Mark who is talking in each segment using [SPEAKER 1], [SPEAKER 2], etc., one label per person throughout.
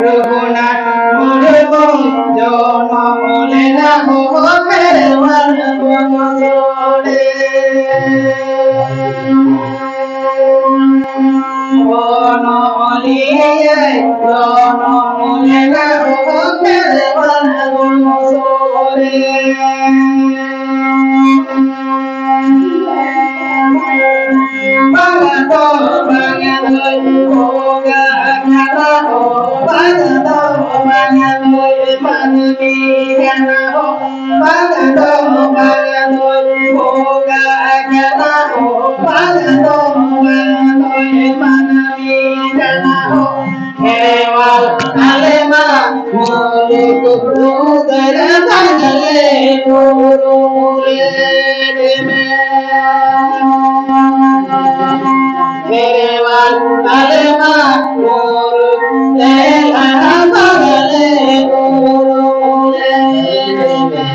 [SPEAKER 1] রঘুনাথ মুরগ জনমলে না হো খেরওয়াল বনরে বনলিয়ে জনমলে না হো Kherwal বনরে Bangado, bangado, hoga gana ho. Bangado, bangado, manmi gana ho. Bangado, bangado, hoga gana ho. Bangado, bangado, manmi gana ho. Ewal alema, mole kudara bangale nuru deme. Kerewan alema nuru lehana bagale nuru lehme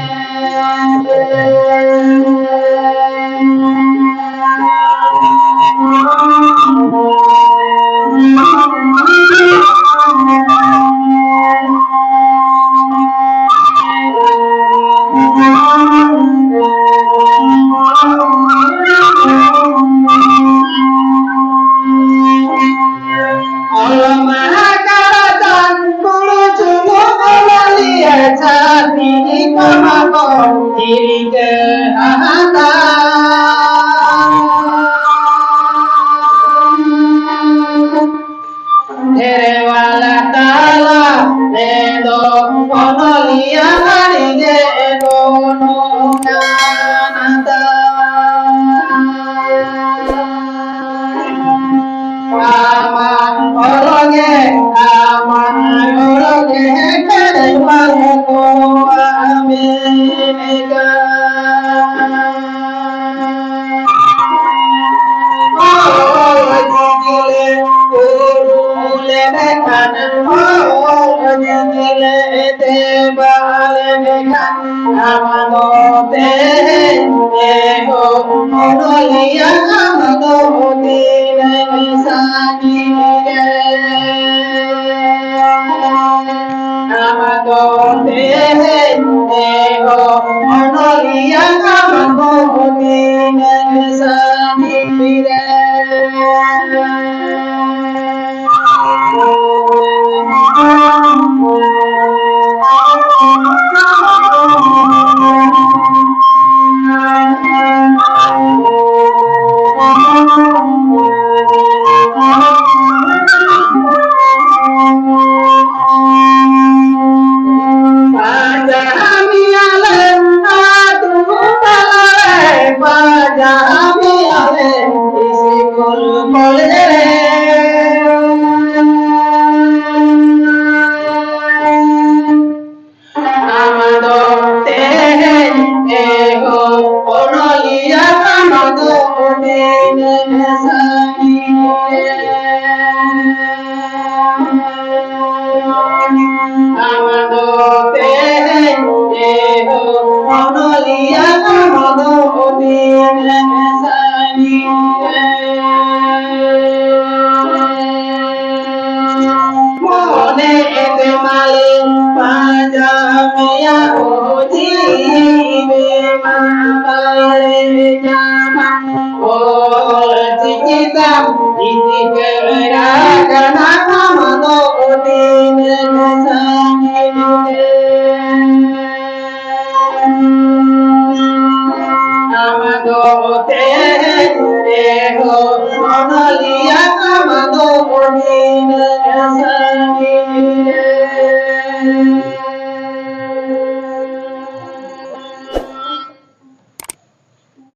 [SPEAKER 1] Amado,